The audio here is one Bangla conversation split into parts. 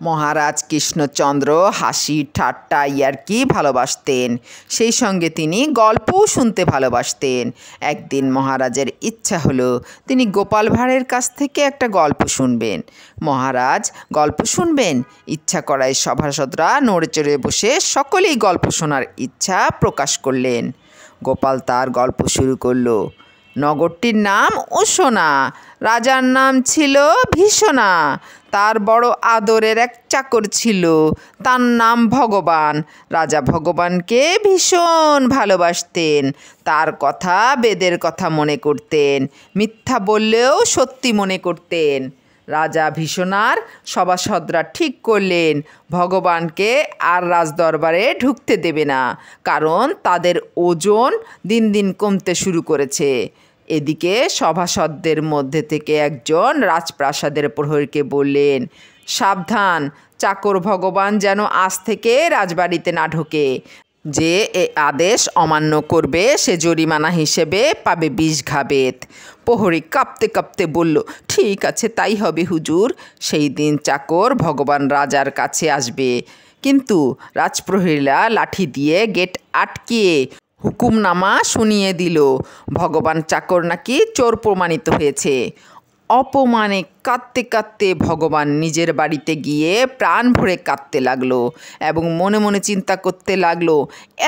মহারাজ কৃষ্ণচন্দ্র হাসি ঠাট্টা ইয়ার্কি ভালোবাসতেন, সেই সঙ্গে তিনি গল্পও শুনতে ভালোবাসতেন। একদিন মহারাজের ইচ্ছা হলো তিনি গোপাল ভাঁড়ের কাছ থেকে একটা গল্প শুনবেন। মহারাজ গল্প শুনবেন, ইচ্ছা করায় সভাসদরা নড়ে চড়ে বসে সকলেই গল্প শোনার ইচ্ছা প্রকাশ করলেন। গোপাল তার গল্প শুরু করলো। নগরটির নাম উশোনা, রাজার নাম ছিল ভীষণা। তার বড় আদরের এক চাকর ছিল, তার নাম ভগবান। রাজা ভগবানকে ভীষণ ভালোবাসতেন, তার কথা বেদের কথা মনে করতেন, মিথ্যা বললেও সত্যি মনে করতেন। রাজা ভীষণার সভাসদরা ঠিক করলেন ভগবানকে আর রাজদরবারে ঢুকতে দেবে না, কারণ তাদের ওজন দিন দিন কমতে শুরু করেছে। এদিকে সভাসদদের মধ্যে থেকে একজন রাজপ্রাসাদের প্রহরীকে বললেন, সাবধান, চাকর ভগবান যেন আজ থেকে রাজবাড়িতে না ঢোকে। যে এ আদেশ অমান্য করবে সে জরিমানা হিসেবে পাবে 20 ঘাবেত। প্রহরী কাঁপতে কাঁপতে বলল, ঠিক আছে, তাই হবে হুজুর। সেই দিন চাকর ভগবান রাজার কাছে আসবে, কিন্তু রাজপ্রহরীরা লাঠি দিয়ে গেট আটকিয়ে হুকুমনামা শুনিয়ে দিল ভগবান চাকর নাকি চোর প্রমাণিত হয়েছে। অপমানে কাঁদতে কাঁদতে ভগবান নিজের বাড়িতে গিয়ে প্রাণ ভরে কাঁদতে লাগলো এবং মনে মনে চিন্তা করতে লাগলো,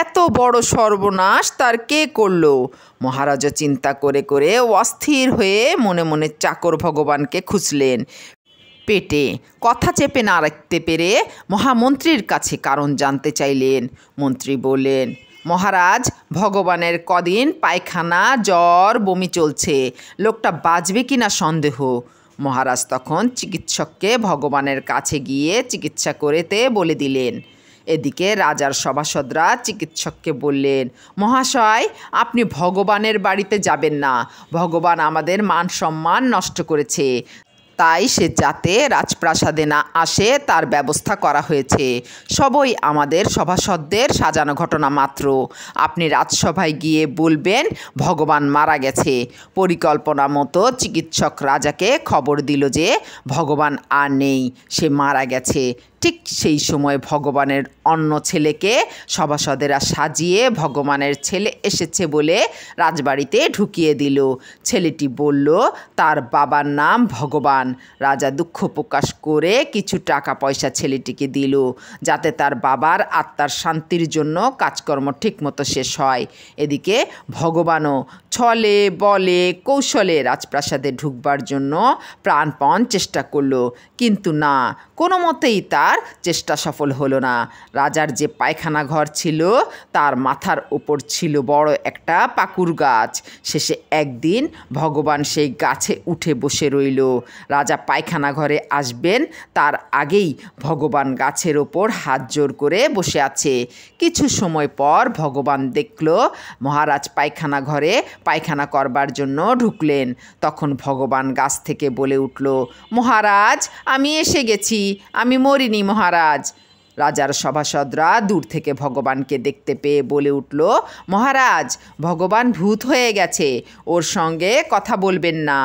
এত বড় সর্বনাশ তার কে করলো। মহারাজও চিন্তা করে করে অস্থির হয়ে মনে মনে চাকর ভগবানকে খুঁজলেন। পেটে কথা চেপে না রাখতে পেরে মহামন্ত্রীর কাছে কারণ জানতে চাইলেন। মন্ত্রী বললেন, মহারাজ, ভগবানের কদিন পায়খানা, জ্বর, বমি চলছে, লোকটা বাঁচবে কিনা সন্দেহ। মহারাজ তখন চিকিৎসককে ভগবানের কাছে গিয়ে চিকিৎসা করেতে বলে দিলেন। এদিকে রাজার সভাসদরা চিকিৎসককে বললেন, মহাশয়, আপনি ভগবানের বাড়িতে যাবেন না, ভগবান আমাদের মান সম্মান নষ্ট করেছে, তাই সে যাতে রাজপ্রাসাদে না আসে তার ব্যবস্থা করা হয়েছে। সবই আমাদের সভাসদদের সাজানো ঘটনা মাত্র। আপনি রাজসভায় গিয়ে বলবেন ভগবান মারা গেছে। পরিকল্পনা মতো চিকিৎসক রাজাকে খবর দিল যে ভগবান আর নেই, সে মারা গেছে। ঠিক সেই সময় ভগবানের অন্য ছেলেকে সভাসদেরা সাজিয়ে ভগবানের ছেলে এসেছে বলে রাজবাড়িতে ঢুকিয়ে দিল। ছেলেটি বলল তার বাবার নাম ভগবান। রাজা দুঃখ প্রকাশ করে কিছু টাকা পয়সা ছেলেটিকে দিল, যাতে তার বাবার আত্মার শান্তির জন্য কাজকর্ম ঠিকমতো শেষ হয়। এদিকে ভগবানও ছলে বলে কৌশলে রাজপ্রাসাদে ঢুকবার জন্য প্রাণপণ চেষ্টা করলো, কিন্তু না, কোনো মতেই তার চেষ্টা সফল হলো না। রাজার যে পায়খানা ঘর ছিল তার মাথার উপর ছিল বড় একটা পাকুর গাছ। শেষে একদিন ভগবান সেই গাছে উঠে বসে রইল। রাজা পায়খানা ঘরে আসবেন তার আগেই ভগবান গাছের ওপর হাত জোর করে বসে আছে। কিছু সময় পর ভগবান দেখল মহারাজ পায়খানা ঘরে পায়খানা করবার জন্য ঢুকলেন। তখন ভগবান গাছ থেকে বলে উঠল, মহারাজ, আমি এসে গেছি, আমি মরিনি মহারাজ। রাজার সভাসদরা দূর থেকে ভগবানকে দেখতে পেয়ে বলে উঠল, মহারাজ, ভগবান ভূত হয়ে গেছে, ওর সঙ্গে কথা বলবেন না।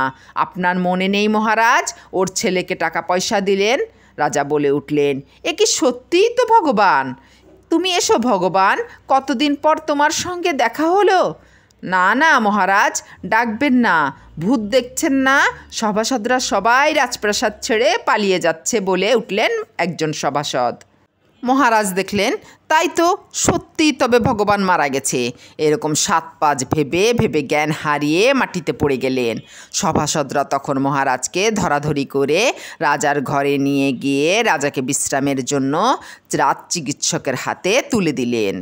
আপনার মনে নেই মহারাজ, ওর ছেলেকে টাকা পয়সা দিলেন? রাজা বলে উঠলেন, এ কি সত্যিই তো ভগবান? তুমি এসো ভগবান, কতদিন পর তোমার সঙ্গে দেখা হলো। না না মহারাজ, ডাকবেন না, ভূত দেখছেন না? সভাসদরা সবাই রাজপ্রাসাদ ছেড়ে পালিয়ে যাচ্ছে বলে উঠলেন একজন সভাসদ। মহারাজ দেখলেন, তাই তো, সত্যিই তবে ভগবান মারা গেছে। এরকম 7-5 ভেবে ভেবে জ্ঞান হারিয়ে মাটিতে পড়ে গেলেন। সভাসদরা তখন মহারাজকে ধরাধরি করে রাজার ঘরে নিয়ে গিয়ে রাজাকে বিশ্রামের জন্য রাজ চিকিৎসকের হাতে তুলে দিলেন।